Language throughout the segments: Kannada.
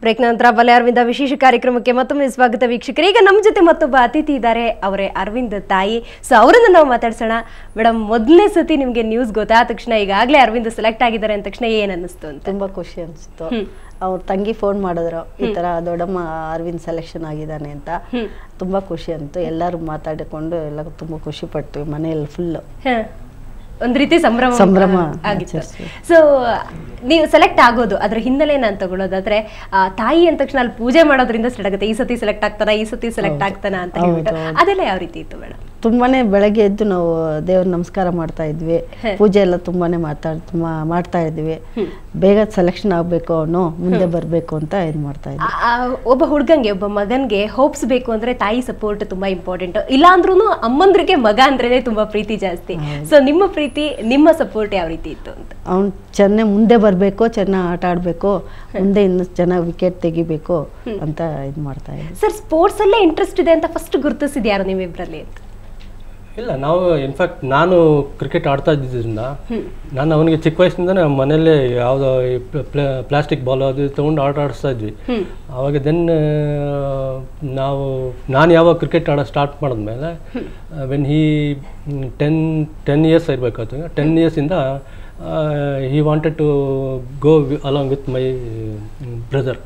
ಬ್ರೇಕ್ ನಂತರ ಬಲೆ ಅರವಿಂದ ವಿಶೇಷ ಕಾರ್ಯಕ್ರಮಕ್ಕೆ ಮತ್ತೊಮ್ಮೆ ಸ್ವಾಗತ ವೀಕ್ಷಕರೇ. ಈಗ ನಮ್ಮ ಜೊತೆ ಮತ್ತೊಬ್ಬ ಅತಿಥಿ ಇದ್ದಾರೆ, ಅವರೇ ಅರವಿಂದ್ ತಾಯಿ. ಸೊ ಅವರನ್ನ ನಾವು ಮಾತಾಡ್ಸೋಣ. ಮೇಡಮ್, ಮೊದಲನೇ ಸತಿ ನಿಮ್ಗೆ ನ್ಯೂಸ್ ಗೊತ್ತಾದ ತಕ್ಷಣ, ಈಗಾಗಲೇ ಅರವಿಂದ್ ಸೆಲೆಕ್ಟ್ ಆಗಿದ್ದಾರೆ ಅಂದ ತಕ್ಷಣ ಏನ್ ಅನ್ನಿಸ್ತು ಅಂತ? ತುಂಬಾ ಖುಷಿ ಅನಿಸ್ತು. ಅವ್ರ ತಂಗಿ ಫೋನ್ ಮಾಡಿದ್ರು, ಈ ತರ ದೊಡ್ಡಮ್ಮ ಅರವಿಂದ್ ಸೆಲೆಕ್ಷನ್ ಆಗಿದ್ದಾನೆ ಅಂತ. ತುಂಬಾ ಖುಷಿ ಅಂತು. ಎಲ್ಲರೂ ಮಾತಾಡಿಕೊಂಡು ಎಲ್ಲ ತುಂಬಾ ಖುಷಿ ಪಡ್ತೀವಿ ಮನೆಯಲ್ಲಿ ಫುಲ್. ಒಂದ್ ರೀತಿ ಸಂಭ್ರಮ ಆಗಿತ್ತು. ಸೊ ನೀವು ಸೆಲೆಕ್ಟ್ ಆಗೋದು ಅದ್ರ ಹಿನ್ನೆಲೆ ನಾನು ತಗೊಳ್ಳೋದಾದ್ರೆ, ತಾಯಿ ಅಂದ ತಕ್ಷಣ ಅಲ್ಲಿ ಪೂಜೆ ಮಾಡೋದ್ರಿಂದ ಸ್ಟಾರ್ಟ್ ಆಗುತ್ತೆ. ಈ ಸತಿ ಸೆಲೆಕ್ಟ್ ಆಗ್ತಾನ, ಈ ಸತಿ ಸೆಲೆಕ್ಟ್ ಆಗ್ತಾನ ಅಂತ ಹೇಳ್ಬಿಟ್ಟು ಅದೆಲ್ಲ ಯಾವ ರೀತಿ ಇತ್ತು ಮೇಡಮ್? ತುಂಬಾನೇ ಬೆಳಗ್ಗೆ ಎದ್ದು ನಾವು ದೇವ್ರ ನಮಸ್ಕಾರ ಮಾಡ್ತಾ ಇದ್ವಿ, ಪೂಜೆ ಎಲ್ಲ ತುಂಬಾನೇ ಮಾಡ್ತಾ ಇದ್ವಿ. ಬೇಗ ಸೆಲೆಕ್ಷನ್ ಆಗ್ಬೇಕು, ಅವನು ಮುಂದೆ ಬರ್ಬೇಕು ಅಂತ ಇದು ಮಾಡ್ತಾ ಇದ್ವಿ. ಒಬ್ಬ ಹುಡುಗಂಗೆ, ಒಬ್ಬ ಮಗನ್ಗೆ ಹೋಪ್ಸ್ ಬೇಕು ಅಂದ್ರೆ ತಾಯಿ ಸಪೋರ್ಟ್ ತುಂಬಾ ಇಂಪಾರ್ಟೆಂಟ್. ಇಲ್ಲ ಅಂದ್ರೂ ಅಮ್ಮಂದ್ರಿಗೆ ಮಗ ಅಂದ್ರೇನೆ ತುಂಬಾ ಪ್ರೀತಿ ಜಾಸ್ತಿ. ಸೊ ನಿಮ್ಮ ಪ್ರೀತಿ, ನಿಮ್ಮ ಸಪೋರ್ಟ್ ಯಾವ ರೀತಿ ಇತ್ತು ಅಂತ? ಅವ್ನು ಚೆನ್ನಾಗಿ ಮುಂದೆ ಬರ್ಬೇಕು, ಚೆನ್ನಾಗಿ ಆಟ ಆಡ್ಬೇಕು, ಮುಂದೆ ಇನ್ನು ಚೆನ್ನಾಗಿ ವಿಕೆಟ್ ತೆಗಿಬೇಕು ಅಂತ ಇದು ಮಾಡ್ತಾ ಇದ್ವಿ. ಸರ್, ಸ್ಪೋರ್ಟ್ಸ್ ಅಲ್ಲೇ ಇಂಟ್ರೆಸ್ಟ್ ಇದೆ ಅಂತ ಫಸ್ಟ್ ಗುರುತಿಸಿದ್ಯಾರು ನೀವಿಬ್ರಲ್ಲಿ? ಇಲ್ಲ, ನಾವು ಇನ್ಫ್ಯಾಕ್ಟ್ ನಾನು ಕ್ರಿಕೆಟ್ ಆಡ್ತಾ ಇದ್ದಿದ್ದರಿಂದ ನಾನು ಅವನಿಗೆ ಚಿಕ್ಕ ವಯಸ್ಸಿಂದ ಮನೆಯಲ್ಲೇ ಯಾವುದೋ ಪ್ಲಾಸ್ಟಿಕ್ ಬಾಲ್ ಅದು ತೊಗೊಂಡು ಆಡಿಸ್ತಾ ಇದ್ವಿ. ಆವಾಗ ದೆನ್ ನಾನು ಯಾವಾಗ ಕ್ರಿಕೆಟ್ ಆಡೋ ಸ್ಟಾರ್ಟ್ ಮಾಡಿದ್ಮೇಲೆ when he 10 years ಇರಬೇಕಾಯ್ತು. 10 yearsಯಿಂದ he wanted to go along with my brother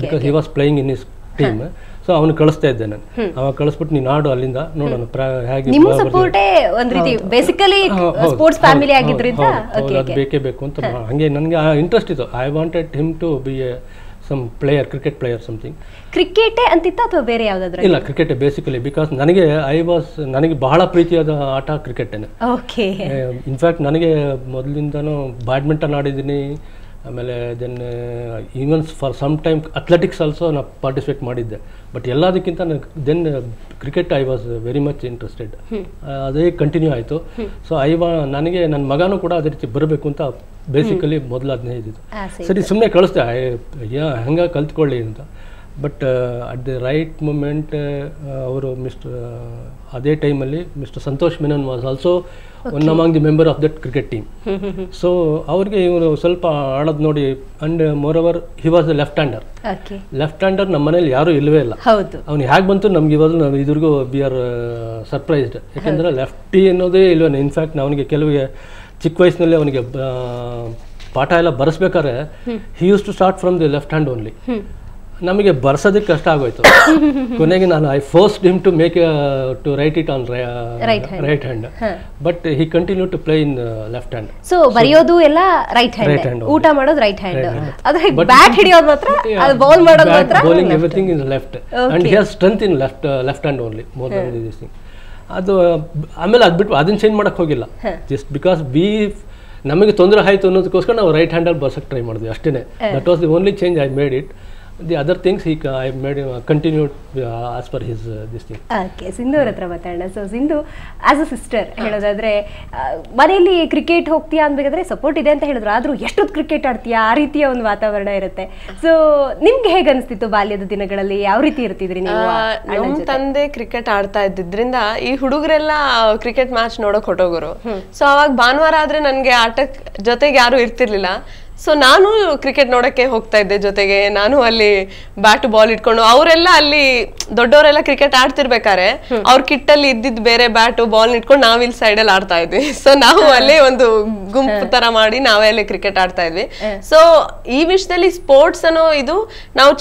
because he was playing in his team. So ಅವನು ಕಳಿಸ್ತಾ ಇದ್ದೆ ನಾನು. ಅವಾಗ ಕಳಿಸ್ಬಿಟ್ಟು ನೀನು ಆಡು, ಅಲ್ಲಿಂದ ನೋಡೋಣ ಹೇಗೆ. ನಿಮ್ಮ ಸಪೋರ್ಟೇ ಒಂದು ರೀತಿ ಬೇಸಿಕಲಿ ಸ್ಪೋರ್ಟ್ಸ್ ಫ್ಯಾಮಿಲಿ ಆಗಿದ್ರಿಂದ ಅದು ಬೇಕೇ ಬೇಕು ಅಂತ. ಹಂಗೆ ನನಗೆ ಇಂಟ್ರೆಸ್ಟ್ ಇತ್ತು. I wanted him to be some player, cricket player something. ಕ್ರಿಕೆಟೇ ಅಂತಿತ್ತ ಅಥವಾ ಬೇರೆ ಯಾವುದಾದ್ರೂ? ಇಲ್ಲ, ಕ್ರಿಕೆಟ್ ಬೇಸಿಕಲಿ. ಬಿಕಾಸ್ ನನಗೆ ಬಹಳ ಪ್ರೀತಿಯಾದ ಆಟ ಕ್ರಿಕೆಟೇನೆ. ಓಕೆ. ಇನ್ಫ್ಯಾಕ್ಟ್ ನನಗೆ ಮೊದಲಿಂದನೂ ಬ್ಯಾಡ್ಮಿಂಟನ್ ಆಡಿದ್ದೀನಿ. ಆಮೇಲೆ then even for some time athletics also ನಾನು ಪಾರ್ಟಿಸಿಪೇಟ್ ಮಾಡಿದ್ದೆ. ಬಟ್ ಎಲ್ಲದಕ್ಕಿಂತ then cricket I was very much interested. ಅದೇ ಕಂಟಿನ್ಯೂ ಆಯಿತು. ಸೊ ನನಗೆ ನನ್ನ ಮಗನೂ ಕೂಡ ಅದೇ ರೀತಿ ಬರಬೇಕು ಅಂತ ಬೇಸಿಕಲಿ ಮೊದಲು ಅದನ್ನೇ ಇದ್ದಿದ್ದು. ಸರಿ, ಸುಮ್ಮನೆ ಕಳಿಸ್ದೆ, ಹಂಗೆ ಕಲ್ತ್ಕೊಳ್ಳಿ ಅಂತ. But at the right moment ಅವರು ಅದೇ ಟೈಮಲ್ಲಿ mister Santosh Menon was also one among the member of that cricket team. So ಅವ್ರಿಗೆ ಇವರು ಸ್ವಲ್ಪ ಆಡೋದು ನೋಡಿ, and more over he was the left hander. ನಮ್ಮ ಮನೇಲಿ ಯಾರೂ ಇಲ್ಲವೇ ಇಲ್ಲ. ಅವ್ನು ಹೇಗೆ ಬಂತು ನಮ್ಗೆ ಇವಾಗ ನಾವು ಇದ್ರಿಗೂ ವಿ ಆರ್ ಸರ್ಪ್ರೈಸ್ಡ್. ಯಾಕೆಂದರೆ ಲೆಫ್ಟಿ ಅನ್ನೋದೇ ಇಲ್ವೇನೆ. ಇನ್ಫ್ಯಾಕ್ಟ್ ಅವನಿಗೆ ಕೆಲವಿಗೆ ಚಿಕ್ಕ ವಯಸ್ಸಿನಲ್ಲಿ ಅವನಿಗೆ ಪಾಠ ಎಲ್ಲ ಬರೆಸ್ಬೇಕಾದ್ರೆ he used to start from the left hand only. ನಮಗೆ ಬರ್ಸೋದಕ್ಕೆ ಕಷ್ಟ ಆಗೋಯ್ತು. ಕೊನೆಗೆ ನಾನು I forced him to make to write it on right hand. But he continue to play in left hand. So ಬರೆಯೋದು ಎಲ್ಲ ರೈಟ್ ಹ್ಯಾಂಡ್, ಊಟ ಮಾಡೋದು ರೈಟ್ ಹ್ಯಾಂಡ್, ಆದ್ರೆ ಬ್ಯಾಟ್ ಹಿಡಿಯೋದು ಮಾತ್ರ, ಅದು ಬೌಲ್ ಮಾಡೋದು ಮಾತ್ರ, bowling everything in left. And he has strength in left hand only more than this thing. ಅದು ಆಮೇಲೆ ಅದು ಬಿಟ್ಟು ಅದನ್ನ ಚೇಂಜ್ ಮಾಡಕ್ಕೆ ಹೋಗಿಲ್ಲ. ಜಸ್ಟ್ ಬಿಕಾಸ್ ನಮಗೆ ತೊಂದರೆ ಆಯಿತು ಅನ್ನೋದಕ್ಕೋಸ್ಕರ ನಾವು ರೈಟ್ ಹ್ಯಾಂಡಲ್ಲಿ ಬರ್ಸಕ್ಕೆ ಟ್ರೈ ಮಾಡಿದ್ವಿ ಅಷ್ಟೇ. That was the only change I made it. The other things I made continued as per his this thing. Okay, Sindhu ಅವ್ರ ಹತ್ರ ಮಾತಾಡೋಣ. So Sindhu, as a sister ಹೇಳೋದಾದ್ರೆ, ಮನೆಯಲ್ಲಿ ಕ್ರಿಕೆಟ್ ಹೋಗ್ತೀಯಾ ಅನ್ಬೇಕಾದ್ರೆ ಸಪೋರ್ಟ್ ಇದೆ ಅಂತ ಹೇಳಿದ್ರು, ಆದ್ರೂ ಎಷ್ಟೊತ್ತು ಕ್ರಿಕೆಟ್ ಆಡ್ತೀಯಾ, ಆ ರೀತಿಯ ಒಂದು ವಾತಾವರಣ ಇರುತ್ತೆ. ಸೊ ನಿಮ್ಗೆ ಹೇಗೆ ಅನಿಸ್ತಿತ್ತು ಬಾಲ್ಯದ ದಿನಗಳಲ್ಲಿ? ಯಾವ ರೀತಿ ಇರ್ತಿದ್ರಿ ನೀವು? ನಮ್ಮ ತಂದೆ ಕ್ರಿಕೆಟ್ ಆಡ್ತಾ ಇದ್ದಿದ್ರಿಂದ ಈ ಹುಡುಗರೆಲ್ಲ ಕ್ರಿಕೆಟ್ ಮ್ಯಾಚ್ ನೋಡಕ್ ಹೊಟ್ಟೋಗೋರು. ಸೊ ಅವಾಗ ಭಾನುವಾರ ಆದ್ರೆ ನನ್ಗೆ ಆಟಕ್ ಜೊತೆಗೆ ಯಾರು ಇರ್ತಿರ್ಲಿಲ್ಲ. ಸೊ ನಾನು ಕ್ರಿಕೆಟ್ ನೋಡಕ್ಕೆ ಹೋಗ್ತಾ ಇದ್ದೆ ಜೊತೆಗೆ. ನಾನು ಅಲ್ಲಿ ಬ್ಯಾಟ್ ಬಾಲ್ ಇಟ್ಕೊಂಡು, ಅವರೆಲ್ಲ ಅಲ್ಲಿ ದೊಡ್ಡವರೆಲ್ಲ ಕ್ರಿಕೆಟ್ ಆಡ್ತಿರ್ಬೇಕಾರೆ ಅವ್ರ ಕಿಟ್ಟಲ್ಲಿ ಇದ್ದಿದ್ ಬೇರೆ ಬ್ಯಾಟ್ ಬಾಲ್ ಇಟ್ಕೊಂಡು ನಾವ್ ಇಲ್ಲಿ ಸೈಡ್ ಅಲ್ಲಿ ಆಡ್ತಾ ಇದ್ವಿ. ಸೊ ನಾವು ಅಲ್ಲೇ ಒಂದು ಗುಂಪು ತರ ಮಾಡಿ ನಾವೇ ಅಲ್ಲಿ ಕ್ರಿಕೆಟ್ ಆಡ್ತಾ ಇದ್ವಿ. ಸೊ ಈ ವಿಷಯದಲ್ಲಿ ಸ್ಪೋರ್ಟ್ಸ್ ಅನ್ನೋ ಇದು ನಾವು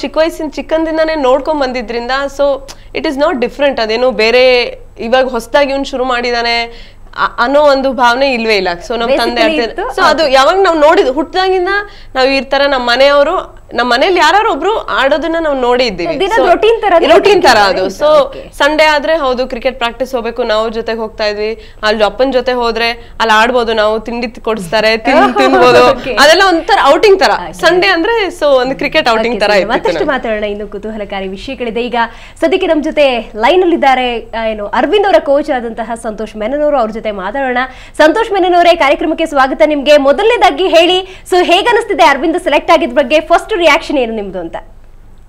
ಚಿಕ್ಕಂದಿಂದಾನೇ ನೋಡ್ಕೊಂಡ್ ಬಂದಿದ್ರಿಂದ, so it is not different. ಅದೇನೋ ಬೇರೆ ಇವಾಗ ಹೊಸದಾಗಿ ಇವ್ನು ಶುರು ಮಾಡಿದಾನೆ ಅನ್ನೋ ಒಂದು ಭಾವನೆ ಇಲ್ವೇ ಇಲ್ಲ. ಸೊ ನಮ್ ತಂದೆ ಆಡ್ತಿದ್ರು. ಸೊ ಅದು ಯಾವಾಗ ನಾವು ನೋಡಿದ್ ಹುಟ್ಟಿದಾಗಿಂದ ನಾವು ಈ ತರ ನಮ್ಮ ಮನೆಯವರು, ನಮ್ಮ ಮನೇಲಿ ಯಾರು ಒಬ್ರು ಆಡೋದನ್ನ ನಾವು ನೋಡಿ ಇದ್ದೀವಿ. ರೂಟೀನ್ ತರ ಅದು. ಸೊ ಸಂಡೇ ಆದ್ರೆ ಹೌದು ಕ್ರಿಕೆಟ್ ಪ್ರಾಕ್ಟೀಸ್ ಹೋಗ್ಬೇಕು, ನಾವು ಜೊತೆಗೆ ಹೋಗ್ತಾ ಇದ್ವಿ. ಅಲ್ಲಿ ಅಪ್ಪನ ಜೊತೆ ಹೋದ್ರೆ ಅಲ್ಲಿ ಆಡ್ಬೋದು, ನಾವು ತಿಂಡಿ ಕೊಡಿಸ್ತಾರೆ, ತಿನ್ಬೋದು. ಅದೆಲ್ಲ ಒಂಥರ ಔಟಿಂಗ್ ತರ. ಸಂಡೇ ಅಂದ್ರೆ ಸೊ ಒಂದು ಕ್ರಿಕೆಟ್ ಔಟಿಂಗ್ ತರ. ಮತ್ತಷ್ಟು ಮಾತಾಡೋಣ, ಇನ್ನು ಕುತೂಹಲಕಾರಿ ವಿಷಯಗಳಿದೆ. ಈಗ ಸದ್ಯಕ್ಕೆ ನಮ್ ಜೊತೆ ಲೈನ್ ಅಲ್ಲಿ ಇದ್ದಾರೆ ಏನು ಅರವಿಂದ್ ಅವರ ಕೋಚ್ ಆದಂತಹ ಸಂತೋಷ್ ಮೆನನ್ ಅವರು. ಅವ್ರ ಜೊತೆ ಮಾತಾಡೋಣ. ಸಂತೋಷ್ ಮೆನನ್ ಅವರೇ, ಕಾರ್ಯಕ್ರಮಕ್ಕೆ ಸ್ವಾಗತ ನಿಮ್ಗೆ. ಮೊದಲನೇದಾಗಿ ಹೇಳಿ, ಸೊ ಹೇಗೆ ಅನಿಸ್ತಿದೆ ಅರವಿಂದ್ ಸೆಲೆಕ್ಟ್ ಆಗಿದ ಬಗ್ಗೆ? ಫಸ್ಟ್ ರಿಯಾಕ್ಷನ್ ಏನು ನಿಮ್ದು ಅಂತ?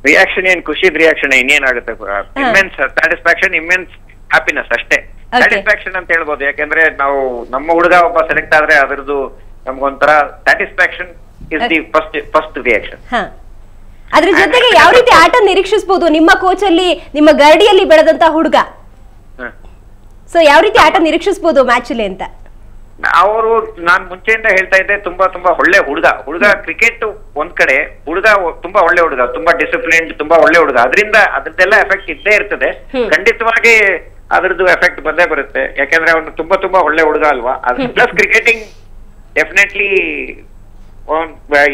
ರಿಯಾಕ್ಷನ್ ಏನ್ ಖುಷಿದ ರಿಯಾಕ್ಷನ್, ಇನ್ನೇನಾಗುತ್ತೆ, ಇಮ್ಮೆನ್ಸ್ ಸ್ಯಾಟಿಸ್ಫ್ಯಾಕ್ಷನ್, ಇಮ್ಮೆನ್ಸ್ ಹ್ಯಾಪಿನೆಸ್ ಅಷ್ಟೇ. ಸ್ಯಾಟಿಸ್ಫ್ಯಾಕ್ಷನ್ ಅಂತ ಹೇಳ್ಬೋದು. ಯಾಕಂದ್ರೆ ನಾವು ನಮ್ಮ ಹುಡುಗ ಒಬ್ಬ ಸೆಲೆಕ್ಟ್ ಆದ್ರೆ ಅದ್ರದ್ದು ನಮ್ಗೊಂಥರ satisfaction is the first reaction. ಅದ್ರ ಜೊತೆಗೆ ಯಾವ ರೀತಿ ಆಟ ನಿರೀಕ್ಷಿಸಬಹುದು ನಿಮ್ಮ ಕೋಚ್ ಅಲ್ಲಿ, ನಿಮ್ಮ ಗರಡಿಯಲ್ಲಿ ಬೆಳೆದಂತ ಹುಡುಗ? ಸೊ ಯಾವ ರೀತಿ ಆಟ ನಿರೀಕ್ಷಿಸಬಹುದು ಮ್ಯಾಚ್ ಅಲ್ಲಿ ಅಂತ? ಅವರು ನಾನ್ ಮುಂಚೆಯಿಂದ ಹೇಳ್ತಾ ಇದ್ದೆ, ತುಂಬಾ ತುಂಬಾ ಒಳ್ಳೆ ಹುಡುಗ ಕ್ರಿಕೆಟ್ ಒಂದ್ ಕಡೆ, ತುಂಬಾ ಒಳ್ಳೆ ಹುಡುಗ, ತುಂಬಾ ಡಿಸಿಪ್ಲಿನ್ಡ್, ತುಂಬಾ ಒಳ್ಳೆ ಹುಡುಗ. ಅದ್ರದ್ದೆಲ್ಲ ಎಫೆಕ್ಟ್ ಇದ್ದೇ ಇರ್ತದೆ. ಖಂಡಿತವಾಗಿ ಅದ್ರದ್ದು ಎಫೆಕ್ಟ್ ಬಂದೇ ಬರುತ್ತೆ. ಯಾಕಂದ್ರೆ ಅವನು ತುಂಬಾ ತುಂಬಾ ಒಳ್ಳೆ ಹುಡುಗ ಅಲ್ವಾ. ಪ್ಲಸ್ ಕ್ರಿಕೆಟಿಂಗ್ ಡೆಫಿನೆಟ್ಲಿ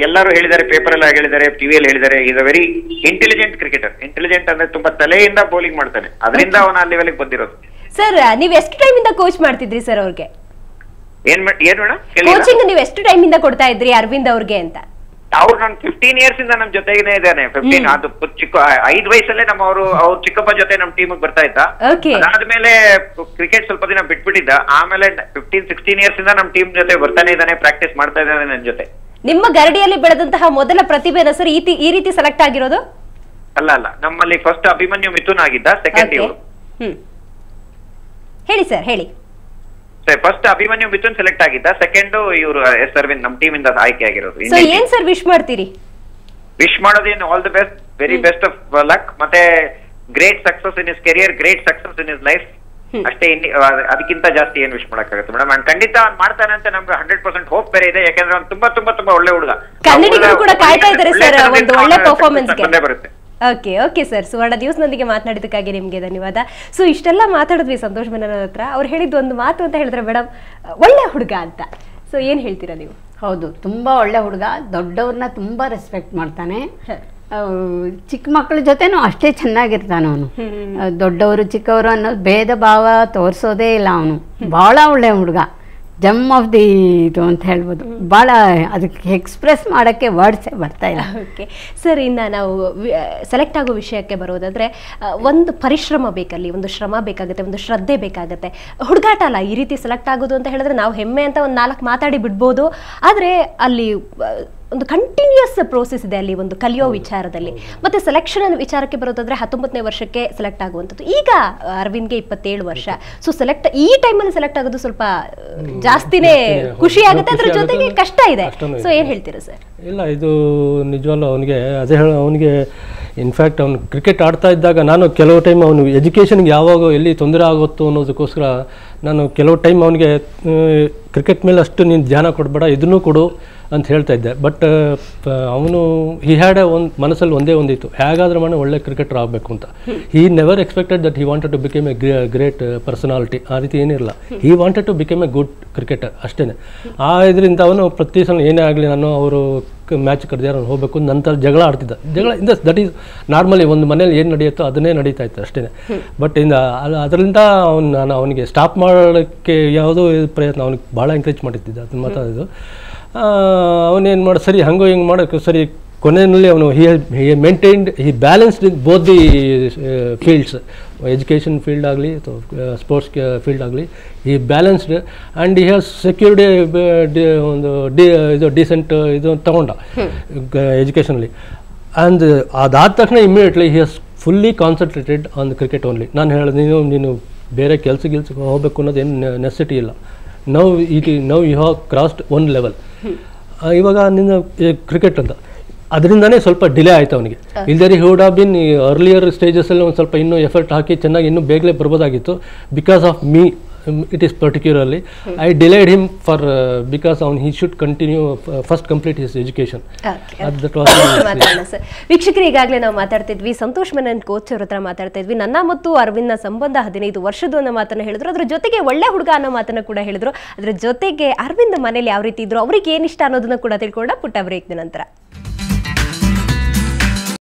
ಎಲ್ಲರೂ ಹೇಳಿದ್ದಾರೆ, ಪೇಪರ್ ಎಲ್ಲ ಹೇಳಿದ್ದಾರೆ, ಟಿವಿಯಲ್ಲಿ ಹೇಳಿದ್ದಾರೆ, is a very intelligent cricketer. Intelligent ಅಂದ್ರೆ ತುಂಬಾ ತಲೆಯಿಂದ ಬೌಲಿಂಗ್ ಮಾಡ್ತಾನೆ, ಅದರಿಂದ ಅವನ ಆ ಲೆವೆಲ್ಗೆ ಬಂದಿರೋದು. ಸರ್ ನೀವ್ ಎಷ್ಟು ಟೈಮ್ ಇಂದ ಕೋಚ್ ಮಾಡ್ತಿದ್ರಿ ಸರ್ ಅವ್ರಿಗೆ? ಏನ್ ಮೇಡಮ್ ಕೋಚಿಂಗ್ ನೀವು ಎಷ್ಟು ಟೈಮ್ ಇಂದ ಕೊಡ್ತಾ ಇದ್ರಿ ಅರವಿಂದ್ ಅವ್ರಿಗೆ ಅಂತ? ಅವ್ರು ನಾನು 15 years ಇಂದ ನಮ್ ಜೊತೆಗೇನೆ ಇದ್ದಾನೆ. 15 ಅದು ಚಿಕ್ಕ 5 ವಯಸ್ಸಲ್ಲೇ ಅವ್ರ ಚಿಕ್ಕಪ್ಪ ಜೊತೆ ನಮ್ ಟೀಮ್ ಬರ್ತಾ ಇದ್ದ. ಅದಾದ್ಮೇಲೆ ಕ್ರಿಕೆಟ್ ಸ್ವಲ್ಪ ದಿನ ಬಿಟ್ಬಿಟ್ಟಿದ್ದ. ಆಮೇಲೆ 15-16 years ಇಂದ ನಮ್ ಟೀಮ್ ಜೊತೆ ಬರ್ತಾನೆ ಇದ್ದಾನೆ, ಪ್ರಾಕ್ಟೀಸ್ ಮಾಡ್ತಾ ಇದ್ದಾನೆ ನನ್ ಜೊತೆ. ನಿಮ್ಮ ಗರಡಿಯಲ್ಲಿ ಬೆಳೆದಂತಹ ಮೊದಲ ಪ್ರತಿಭೆನ ಸರ್ ಈ ರೀತಿ ಸೆಲೆಕ್ಟ್ ಆಗಿರೋದು? ಅಲ್ಲ, ನಮ್ಮಲ್ಲಿ ಫಸ್ಟ್ ಅಭಿಮನ್ಯು ಮಿಥುನ್ ಆಗಿದ್ದ, ಸೆಕೆಂಡ್ ಇವರು. ಹೇಳಿ ಸರ್, ಹೇಳಿ. ಫಸ್ಟ್ ಅಭಿಮನ್ಯು ಮಿಥುನ್ ಸೆಲೆಕ್ಟ್ ಆಗಿದ್ದ, ಸೆಕೆಂಡ್ ಇವರು ಎಸ್ ಅರವಿಂದ್ ನಮ್ ಟೀಮ್ ಇಂದ ಆಯ್ಕೆ ಆಗಿರೋದು. ಏನ್ ಸರ್ ವಿಶ್ ಮಾಡ್ತೀರಿ? ವಿಶ್ ಮಾಡೋದೇನು, all the best, very best of luck, ಮತ್ತೆ great success in is career, great success in is life. ಅಷ್ಟೇ, ಅದಕ್ಕಿಂತ ಜಾಸ್ತಿ ಏನ್ ವಿಶ್ ಮಾಡಕ್ಕಾಗುತ್ತೆ ಮೇಡಮ್. ಅಂಡ್ ಖಂಡಿತ ಅವ್ನು ಮಾಡ್ತಾನೆ ಅಂತ ನಮ್ಗೆ 100% ಹೋಪ್ ಬೇರೆ ಇದೆ. ಯಾಕಂದ್ರೆ ಅವ್ನು ತುಂಬಾ ತುಂಬಾ ತುಂಬಾ ಒಳ್ಳೆ ಹುಡುಗ. ಕನ್ನಡಿಗರು ಕೂಡ ಕಾಯ್ತಾ ಇದ್ದಾರೆ ಸರ್ ಒಂದು ಒಳ್ಳೆ ಪರ್ಫಾರ್ಮೆನ್ಸ್ ಗೆ. ಬರುತ್ತೆ. ಓಕೆ ಸರ್, ಸುವರ್ಣ ನ್ಯೂಸ್ನೊಂದಿಗೆ ಮಾತನಾಡಿದ್ದಕ್ಕಾಗಿ ನಿಮಗೆ ಧನ್ಯವಾದ. ಸೊ ಇಷ್ಟೆಲ್ಲ ಮಾತಾಡಿದ್ವಿ ಸಂತೋಷ್ ಮೆನನ್ ಹತ್ರ. ಅವ್ರು ಹೇಳಿದ್ದು ಒಂದು ಮಾತು ಅಂತ ಹೇಳಿದ್ರೆ ಮೇಡಮ್, ಒಳ್ಳೆ ಹುಡುಗ ಅಂತ. ಸೊ ಏನ್ ಹೇಳ್ತೀರಾ ನೀವು? ಹೌದು, ತುಂಬಾ ಒಳ್ಳೆ ಹುಡುಗ, ದೊಡ್ಡವ್ರನ್ನ ತುಂಬಾ ರೆಸ್ಪೆಕ್ಟ್ ಮಾಡ್ತಾನೆ. ಚಿಕ್ಕ ಮಕ್ಕಳ ಜೊತೆನೂ ಅಷ್ಟೇ ಚೆನ್ನಾಗಿರ್ತಾನೆ ಅವನು. ದೊಡ್ಡವರು ಚಿಕ್ಕವರು ಅನ್ನೋದು ಭೇದ ಭಾವ ತೋರಿಸೋದೇ ಇಲ್ಲ ಅವನು. ಭಾಳ ಒಳ್ಳೆ ಹುಡುಗ, ಜಮ್ ಆಫ್ ದಿ ಇದು ಅಂತ ಹೇಳ್ಬೋದು. ಭಾಳ ಅದಕ್ಕೆ ಎಕ್ಸ್ಪ್ರೆಸ್ ಮಾಡೋಕ್ಕೆ ವರ್ಡ್ಸೇ ಬರ್ತಾ ಇಲ್ಲ. ಓಕೆ ಸರ್, ಇನ್ನು ನಾವು ಸೆಲೆಕ್ಟ್ ಆಗೋ ವಿಷಯಕ್ಕೆ ಬರೋದಾದರೆ ಒಂದು ಪರಿಶ್ರಮ ಬೇಕಲ್ಲಿ, ಒಂದು ಶ್ರಮ ಬೇಕಾಗುತ್ತೆ, ಒಂದು ಶ್ರದ್ಧೆ ಬೇಕಾಗುತ್ತೆ. ಹುಡುಗಾಟ ಅಲ್ಲ ಈ ರೀತಿ ಸೆಲೆಕ್ಟ್ ಆಗೋದು ಅಂತ ಹೇಳಿದ್ರೆ ನಾವು ಹೆಮ್ಮೆ ಅಂತ ಒಂದು 4 ಮಾತಾಡಿ ಬಿಡ್ಬೋದು. ಆದರೆ ಅಲ್ಲಿ ಒಂದು ಕಂಟಿನ್ಯೂಸ್ ಪ್ರೋಸೆಸ್ ಇದೆ ಅಲ್ಲಿ, ಒಂದು ಕಲಿಯೋ ವಿಚಾರದಲ್ಲಿ. ಮತ್ತೆ ಸೆಲೆಕ್ಷನ್ ವಿಚಾರಕ್ಕೆ ಬರೋದಾದ್ರೆ 19ನೇ ವರ್ಷಕ್ಕೆ ಸೆಲೆಕ್ಟ್ ಆಗುವಂಥದ್ದು. ಈಗ ಅರವಿಂದ್ಗೆ 27 ವರ್ಷ. ಸೊ ಈ ಟೈಮಲ್ಲಿ ಸೆಲೆಕ್ಟ್ ಆಗೋದು ಸ್ವಲ್ಪ ಜಾಸ್ತಿನೇ ಖುಷಿ ಆಗುತ್ತೆ, ಅದ್ರ ಜೊತೆಗೆ ಕಷ್ಟ ಇದೆ. ಸೊ ಏನ್ ಹೇಳ್ತೀರಾ ಸರ್? ಇಲ್ಲ, ಇದು ನಿಜವಲ್ಲ. ಅವನಿಗೆ ಅದೇ ಅವನಿಗೆ ಇನ್ಫ್ಯಾಕ್ಟ್ ಅವನು ಕ್ರಿಕೆಟ್ ಆಡ್ತಾ ಇದ್ದಾಗ ನಾನು ಕೆಲವು ಟೈಮ್ ಅವನು ಎಜುಕೇಷನ್ಗೆ ಯಾವಾಗ ಎಲ್ಲಿ ತೊಂದರೆ ಆಗುತ್ತೋ ಅನ್ನೋದಕ್ಕೋಸ್ಕರ ನಾನು ಕೆಲವು ಟೈಮ್ ಅವನಿಗೆ ಕ್ರಿಕೆಟ್ ಮೇಲೆ ಅಷ್ಟು ನೀನು ಧ್ಯಾನ ಕೊಡಬೇಡ, ಇದನ್ನೂ ಕೊಡು ಅಂತ ಹೇಳ್ತಾ ಇದ್ದೆ. ಬಟ್ ಅವನು ಹಿ ಹ್ಯಾಡ್ ಮನಸ್ಸಲ್ಲಿ ಒಂದಿತ್ತು, ಹೇಗಾದ್ರೂ ಮಾಡಿ ಒಳ್ಳೆ ಕ್ರಿಕೆಟರ್ ಆಗಬೇಕು ಅಂತ. He never expected that he wanted to become a great personality. ಆ ರೀತಿ ಏನಿರಲ್ಲ, he wanted to become a good cricketer ಅಷ್ಟೇ. ಆ ಇದರಿಂದ ಅವನು ಪ್ರತಿ ಸಲ ಏನೇ ಆಗಲಿ ನಾನು ಅವರು ಮ್ಯಾಚ್ ಕರೆದಿರೋ ಹೋಗಬೇಕು, ನಂತರ ಜಗಳ ಆಡ್ತಿದ್ದ. ದಟ್ ಈಸ್ ನಾರ್ಮಲಿ ಒಂದು ಮನೇಲಿ ಏನು ನಡೆಯುತ್ತೋ ಅದನ್ನೇ ನಡೀತಾ ಇತ್ತು ಅಷ್ಟೇ. ಬಟ್ ಅದರಿಂದ ನಾನು ಅವನಿಗೆ ಸ್ಟಾಪ್ ಮಾಡೋಕ್ಕೆ ಯಾವುದೋ ಪ್ರಯತ್ನ ಅವನಿಗೆ ಭಾಳ ಎಂಕರೇಜ್ ಮಾಡಿದ್ದಿದ್ದೆ. ಅದನ್ನ ಮಾತಾಡೋದು ಅವನೇನು ಮಾಡಿ ಸರಿ ಹಂಗೋ ಹಿಂಗೆ ಮಾಡೋಕ್ಕೆ ಸರಿ. ಕೊನೆಯಲ್ಲಿ ಅವನು he maintained, he balanced in both the fields, education field ಆಗಲಿ ಅಥವಾ ಸ್ಪೋರ್ಟ್ಸ್ ಫೀಲ್ಡ್ ಆಗಲಿ. ಈ balanced and he has secured ಒಂದು ಇದು ಡೀಸೆಂಟ್ ಇದು ತಗೊಂಡ ಎಜುಕೇಷನಲ್ಲಿ. ಆ್ಯಂಡ್ ಅದಾದ ತಕ್ಷಣ immediately he has fully concentrated on the cricket only. ನಾನು ಹೇಳಿದೆ, ನೀನು ಬೇರೆ ಕೆಲ್ಸಕ್ಕೆ ಹೋಗಬೇಕು ಅನ್ನೋದು ಏನು ನೆಸೆಸಿಟಿ ಇಲ್ಲ. Now you have crossed one level. ಇವಾಗ ನಿನ್ನ ಕ್ರಿಕೆಟ್ ಅಂತ ಅದರಿಂದನೇ ಸ್ವಲ್ಪ ಡಿಲೇ ಆಯಿತು ಅವನಿಗೆ. ಇಲ್ದೇ he would have been earlier ಸ್ಟೇಜಸಲ್ಲಿ ಒಂದು ಸ್ವಲ್ಪ ಇನ್ನೂ ಎಫರ್ಟ್ ಹಾಕಿ ಚೆನ್ನಾಗಿ ಇನ್ನೂ ಬೇಗನೆ ಬರ್ಬೋದಾಗಿತ್ತು. Because of me it is particularly I delayed him for because he should continue first complete his education. That was sir. ವೀಕ್ಷಕರು, ಈಗಾಗಲೇ ನಾವು ಮಾತಾಡ್ತಿದ್ವಿ ಸಂತೋಷ್ ಮೆನನ್ ಕೋಚ್ ಅವ್ರ ಹತ್ರ ಮಾತಾಡ್ತಾ ಇದ್ವಿ. ನನ್ನ ಮತ್ತು ಅರವಿಂದ್ನ ಸಂಬಂಧ 15 ವರ್ಷದ್ದು ಅನ್ನೋ ಮಾತನ್ನ ಹೇಳಿದ್ರು. ಅದ್ರ ಜೊತೆಗೆ ಒಳ್ಳೆ ಹುಡುಗ ಅನ್ನೋ ಮಾತನ್ನ ಕೂಡ ಹೇಳಿದ್ರು. ಅದ್ರ ಜೊತೆಗೆ ಅರವಿಂದ್ ಮನೇಲಿ ಯಾವ ರೀತಿ ಇದ್ರು, ಅವ್ರಿಗೆ ಏನಿಷ್ಟ ಅನ್ನೋದನ್ನ ಕೂಡ ತಿಳ್ಕೊಂಡ ಪುಟ್ಟ ಬ್ರೇಕ್ ನಂತರ.